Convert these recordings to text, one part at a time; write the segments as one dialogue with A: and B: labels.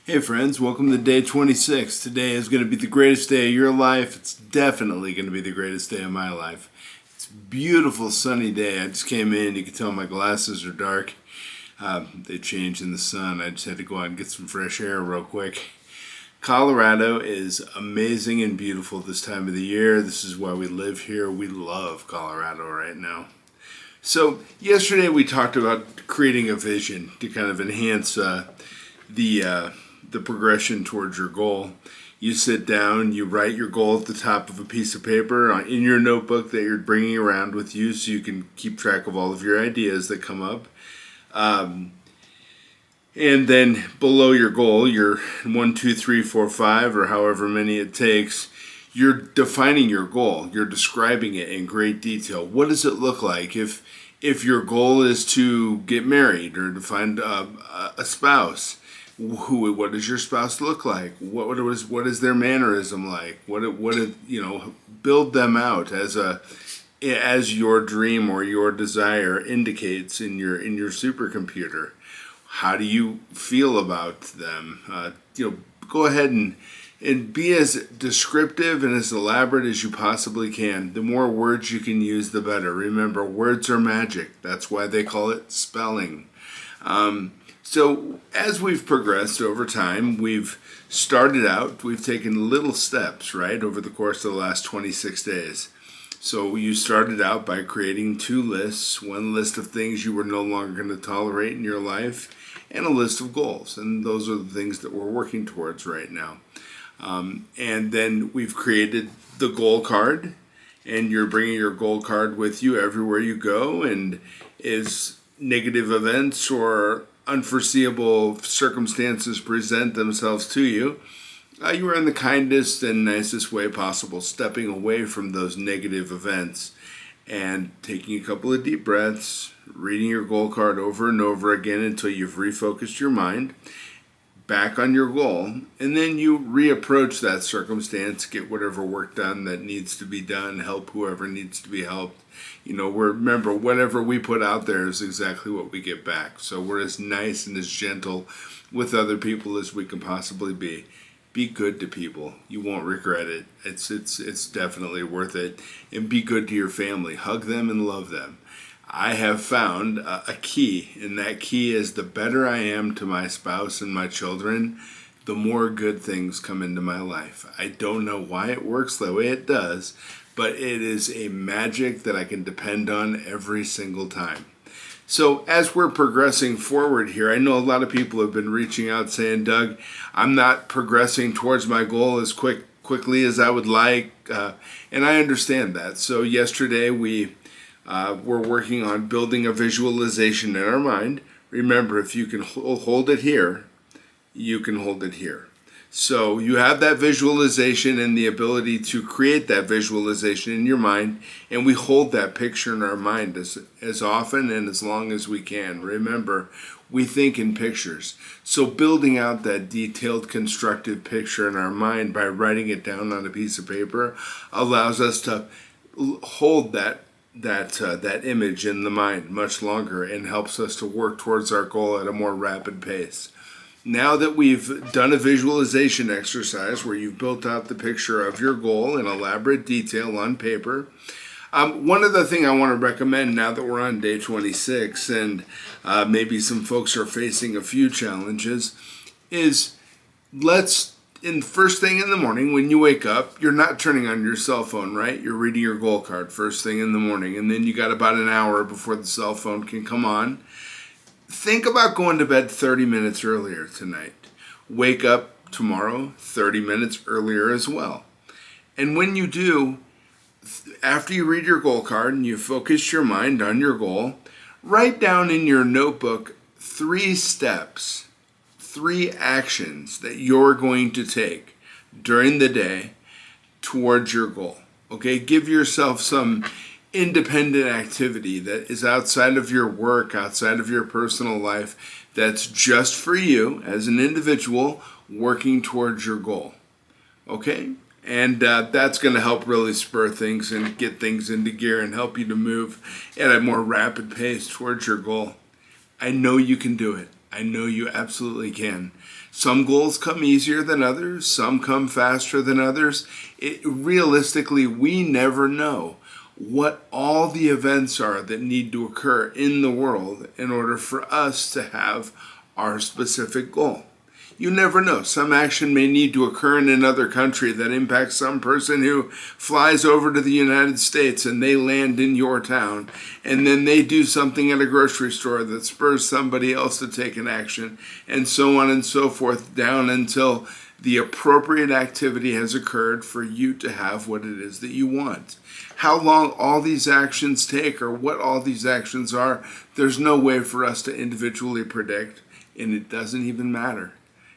A: Hey friends, welcome to day 26. Today is going to be the greatest day of your life. It's definitely going to be the greatest day of my life. It's a beautiful sunny day. I just came in. You can tell my glasses are dark. They changed in the sun. I just had to go out and get some fresh air real quick. Colorado is amazing and beautiful this time of the year. This is why we live here. We love Colorado right now. So yesterday we talked about creating a vision to kind of enhance the progression towards your goal. You sit down, you write your goal at the top of a piece of paper in your notebook that you're bringing around with you so you can keep track of all of your ideas that come up. And then below your goal, your 1, 2, 3, 4, 5, or however many it takes, you're defining your goal. You're describing it in great detail. What does it look like if your goal is to get married or to find a spouse? What does your spouse look like? What is their mannerism like? Build them out as your dream or your desire indicates in your supercomputer. How do you feel about them? Go ahead and be as descriptive and as elaborate as you possibly can. The more words you can use, the better. Remember, words are magic. That's why they call it spelling. So as we've progressed over time, we've taken little steps, right, over the course of the last 26 days. So you started out by creating 2 lists, one list of things you were no longer going to tolerate in your life, and a list of goals. And those are the things that we're working towards right now. And then we've created the goal card, and you're bringing your goal card with you everywhere you go. And as negative events or unforeseeable circumstances present themselves to you, you are in the kindest and nicest way possible, stepping away from those negative events and taking a couple of deep breaths, reading your goal card over and over again until you've refocused your mind back on your goal, and then you reapproach that circumstance, get whatever work done that needs to be done, help whoever needs to be helped. Remember, whatever we put out there is exactly what we get back. So we're as nice and as gentle with other people as we can possibly be. Be good to people. You won't regret it. It's definitely worth it. And be good to your family. Hug them and love them. I have found a key, and that key is the better I am to my spouse and my children, the more good things come into my life. I don't know why it works the way it does, but it is a magic that I can depend on every single time. So as we're progressing forward here, I know a lot of people have been reaching out saying, Doug, I'm not progressing towards my goal as quickly as I would like, and I understand that. So yesterday we're working on building a visualization in our mind. Remember, if you can hold it here, you can hold it here. So you have that visualization and the ability to create that visualization in your mind, and we hold that picture in our mind as often and as long as we can. Remember, we think in pictures. So building out that detailed, constructive picture in our mind by writing it down on a piece of paper allows us to hold that image in the mind much longer and helps us to work towards our goal at a more rapid pace. Now that we've done a visualization exercise where you've built out the picture of your goal in elaborate detail on paper, one other thing I want to recommend now that we're on day 26 and maybe some folks are facing a few challenges is first thing in the morning when you wake up, you're not turning on your cell phone, right? You're reading your goal card first thing in the morning, and then you got about an hour before the cell phone can come on. Think about going to bed 30 minutes earlier tonight. Wake up tomorrow 30 minutes earlier as well. And when you do, after you read your goal card and you focus your mind on your goal, write down in your notebook 3 steps, 3 actions that you're going to take during the day towards your goal. Okay, give yourself some independent activity that is outside of your work, outside of your personal life, that's just for you as an individual working towards your goal. Okay? And that's going to help really spur things and get things into gear and help you to move at a more rapid pace towards your goal. I know you can do it. I know you absolutely can. Some goals come easier than others. Some come faster than others. Realistically, we never know what all the events are that need to occur in the world in order for us to have our specific goal. You never know. Some action may need to occur in another country that impacts some person who flies over to the United States and they land in your town. And then they do something at a grocery store that spurs somebody else to take an action, and so on and so forth, down until the appropriate activity has occurred for you to have what it is that you want. How long all these actions take or what all these actions are, there's no way for us to individually predict, and it doesn't even matter.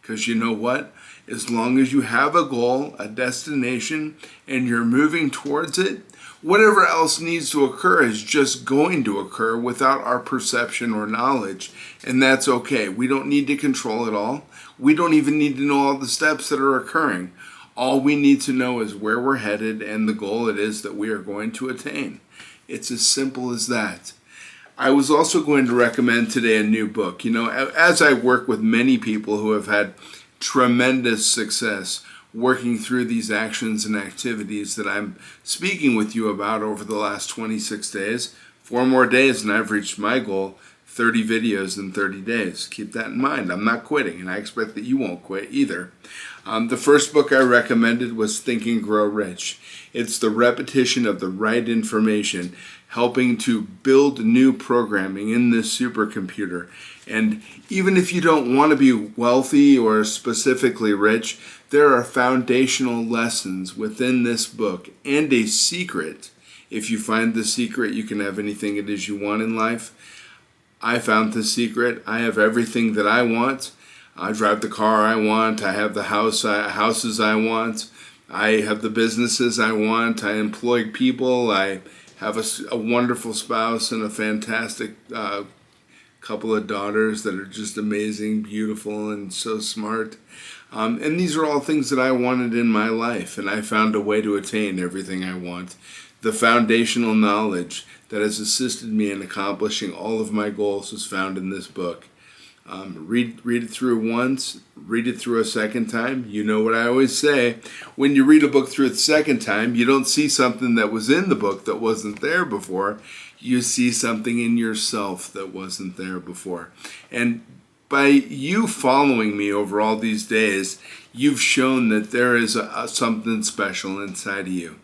A: Because you know what? As long as you have a goal, a destination, and you're moving towards it, whatever else needs to occur is just going to occur without our perception or knowledge. And that's okay. We don't need to control it all. We don't even need to know all the steps that are occurring. All we need to know is where we're headed and the goal it is that we are going to attain. It's as simple as that. I was also going to recommend today a new book. You know, as I work with many people who have had tremendous success working through these actions and activities that I'm speaking with you about over the last 26 days, 4 more days and I've reached my goal, 30 videos in 30 days. Keep that in mind. I'm not quitting, and I expect that you won't quit either. The first book I recommended was Think and Grow Rich. It's the repetition of the right information, helping to build new programming in this supercomputer. And even if you don't want to be wealthy or specifically rich, there are foundational lessons within this book and a secret. If you find the secret, you can have anything it is you want in life. I found the secret. I have everything that I want. I drive the car I want. I have the houses I want. I have the businesses I want. I employ people. I have a wonderful spouse and a fantastic couple of daughters that are just amazing, beautiful, and so smart. And these are all things that I wanted in my life, and I found a way to attain everything I want. The foundational knowledge that has assisted me in accomplishing all of my goals is found in this book. Read it through once, read it through a second time. You know what I always say, when you read a book through the second time, you don't see something that was in the book that wasn't there before. You see something in yourself that wasn't there before. And by you following me over all these days, you've shown that there is something special inside of you.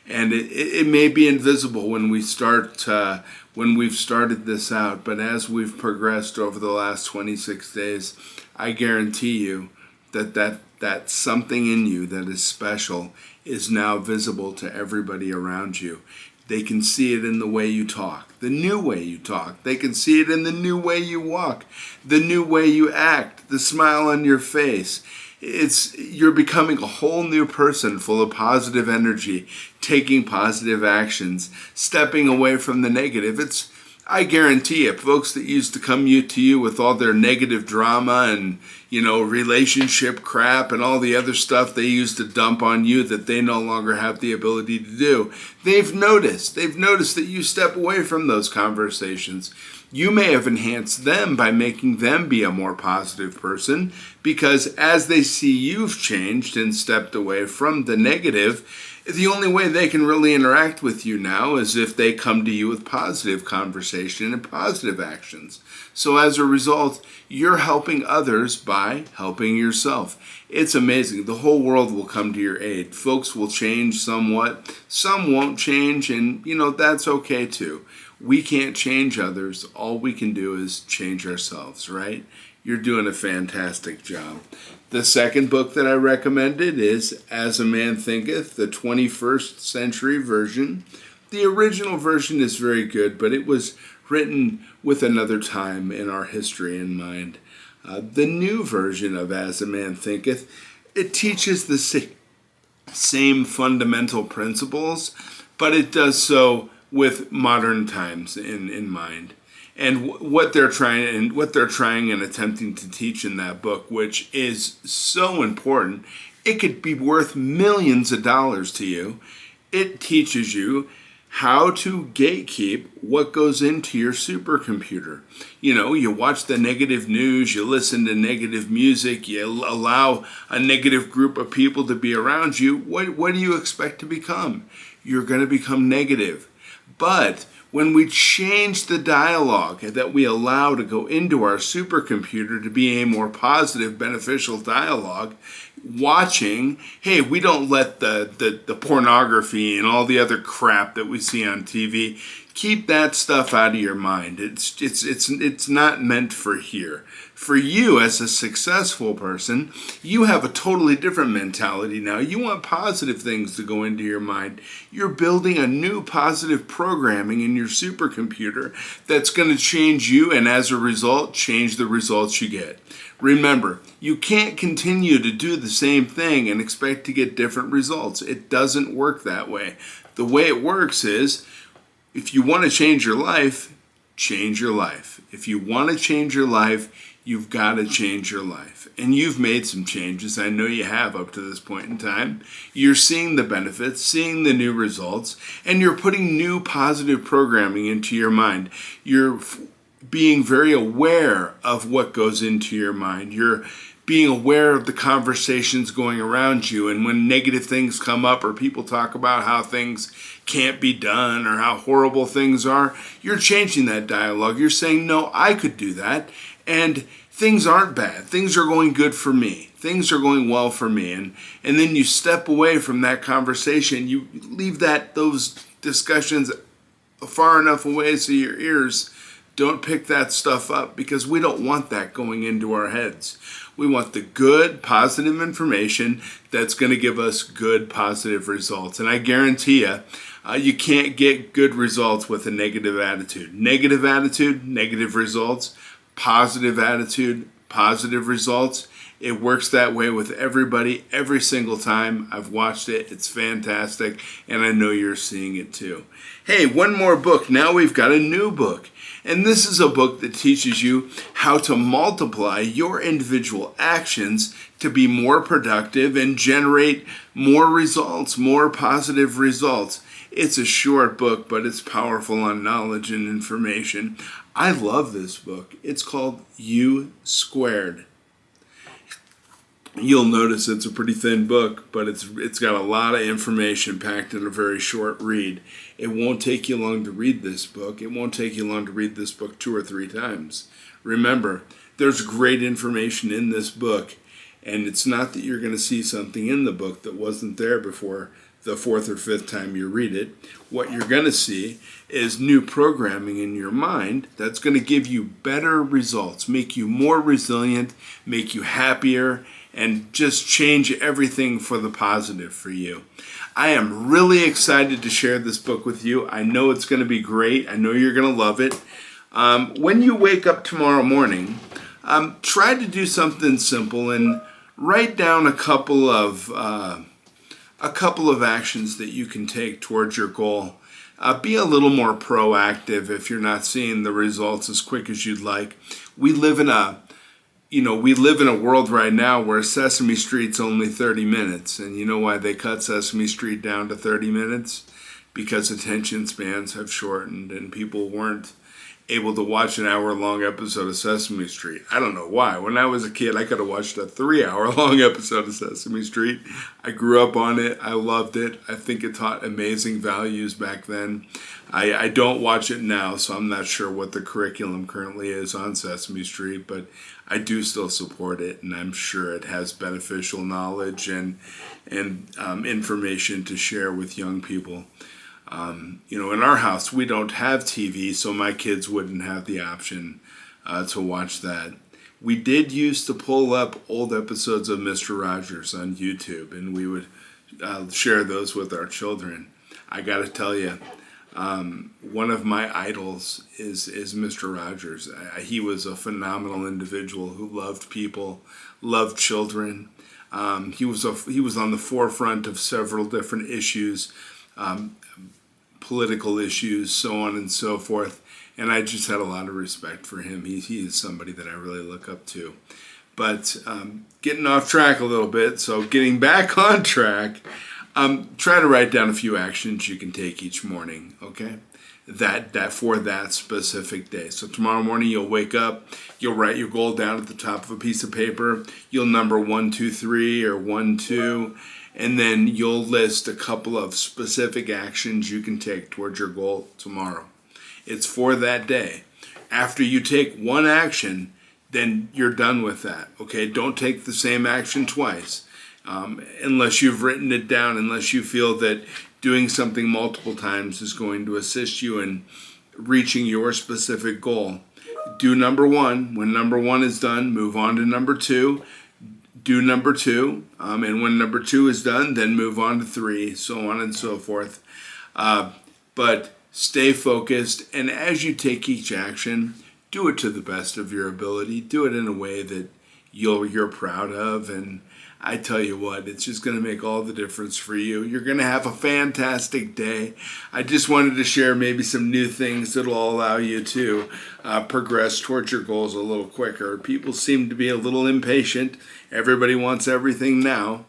A: And it may be invisible when we start when we've started this out, but as we've progressed over the last 26 days, I guarantee you that something in you that is special is now visible to everybody around you. They can see it in the way you talk, the new way you talk. They can see it in the new way you walk, the new way you act, the smile on your face. You're becoming a whole new person full of positive energy, taking positive actions, stepping away from the negative. I guarantee you, folks that used to come to you with all their negative drama and, relationship crap and all the other stuff they used to dump on you that they no longer have the ability to do, they've noticed that you step away from those conversations. You may have enhanced them by making them be a more positive person, because as they see you've changed and stepped away from the negative, the only way they can really interact with you now is if they come to you with positive conversation and positive actions. So as a result, you're helping others by helping yourself. It's amazing. The whole world will come to your aid. Folks will change somewhat. Some won't change, and that's okay too. We can't change others. All we can do is change ourselves, right? You're doing a fantastic job. The second book that I recommended is As a Man Thinketh, the 21st century version. The original version is very good, but it was written with another time in our history in mind. The new version of As a Man Thinketh, it teaches the same fundamental principles, but it does so with modern times in mind. And what they're trying and attempting to teach in that book, which is so important, it could be worth millions of dollars to you. It teaches you how to gatekeep what goes into your supercomputer. You watch the negative news, you listen to negative music, you allow a negative group of people to be around you. What do you expect to become? You're going to become negative. But when we change the dialogue that we allow to go into our supercomputer to be a more positive, beneficial dialogue, watching, hey, we don't let the pornography and all the other crap that we see on TV, keep that stuff out of your mind. It's not meant for here. For you as a successful person, you have a totally different mentality now. You want positive things to go into your mind. You're building a new positive programming in your supercomputer that's going to change you, and as a result, change the results you get. Remember, you can't continue to do the same thing and expect to get different results. It doesn't work that way. The way it works is, if you want to change your life, change your life. If you want to change your life, you've got to change your life. And you've made some changes. I know you have up to this point in time. You're seeing the benefits, seeing the new results, and you're putting new positive programming into your mind. You're being very aware of what goes into your mind. You're being aware of the conversations going around you. And when negative things come up or people talk about how things can't be done or how horrible things are, you're changing that dialogue. You're saying, no, I could do that. And things aren't bad. Things are going good for me. Things are going well for me. And then you step away from that conversation. You leave those discussions far enough away so your ears don't pick that stuff up, because we don't want that going into our heads. We want the good, positive information that's going to give us good, positive results. And I guarantee you, you can't get good results with a negative attitude. Negative attitude, negative results. Positive attitude, positive results. It works that way with everybody every single time. I've watched it. It's fantastic. And I know you're seeing it too. Hey, one more book. Now we've got a new book. And this is a book that teaches you how to multiply your individual actions to be more productive and generate more results, more positive results. It's a short book, but it's powerful on knowledge and information. I love this book. It's called U Squared. You'll notice it's a pretty thin book, but it's got a lot of information packed in a very short read. It won't take you long to read this book. It won't take you long to read this book 2 or 3 times. Remember, there's great information in this book, and it's not that you're going to see something in the book that wasn't there before the 4th or 5th time you read it. What you're going to see is new programming in your mind that's going to give you better results, make you more resilient, make you happier, and just change everything for the positive for you. I am really excited to share this book with you. I know it's going to be great. I know you're going to love it. When you wake up tomorrow morning, try to do something simple and write down a couple of actions that you can take towards your goal. Be a little more proactive if you're not seeing the results as quick as you'd like. We live in a world right now where Sesame Street's only 30 minutes. And you know why they cut Sesame Street down to 30 minutes? Because attention spans have shortened and people weren't able to watch an hour-long episode of Sesame Street. I don't know why. When I was a kid, I could have watched a 3-hour-long episode of Sesame Street. I grew up on it. I loved it. I think it taught amazing values back then. I don't watch it now, so I'm not sure what the curriculum currently is on Sesame Street, but I do still support it, and I'm sure it has beneficial knowledge and information to share with young people. In our house, we don't have TV, so my kids wouldn't have the option to watch that. We did used to pull up old episodes of Mr. Rogers on YouTube, and we would share those with our children. I got to tell you, one of my idols is Mr. Rogers. He was a phenomenal individual who loved people, loved children. He was on the forefront of several different issues, political issues, so on and so forth. And I just had a lot of respect for him. He is somebody that I really look up to. But getting off track a little bit, so getting back on track, Try to write down a few actions you can take each morning, okay? That for that specific day. So tomorrow morning you'll wake up, you'll write your goal down at the top of a piece of paper. You'll number 1, 2, 3 or 1, 2, and then you'll list a couple of specific actions you can take towards your goal tomorrow. It's for that day. After you take one action, then you're done with that, okay? Don't take the same action twice. Unless you've written it down, unless you feel that doing something multiple times is going to assist you in reaching your specific goal. Do number 1. When number 1 is done, move on to number 2. Do number 2. And when number 2 is done, then move on to 3, so on and so forth. But stay focused, and as you take each action, do it to the best of your ability. Do it in a way that you're proud of, and I tell you what, it's just going to make all the difference for you. You're going to have a fantastic day. I just wanted to share maybe some new things that will allow you to progress towards your goals a little quicker. People seem to be a little impatient. Everybody wants everything now.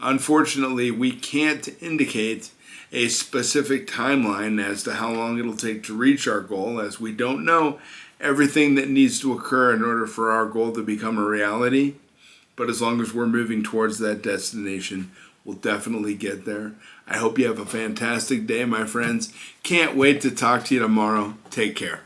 A: Unfortunately, we can't indicate a specific timeline as to how long it'll take to reach our goal, as we don't know everything that needs to occur in order for our goal to become a reality. But as long as we're moving towards that destination, we'll definitely get there. I hope you have a fantastic day, my friends. Can't wait to talk to you tomorrow. Take care.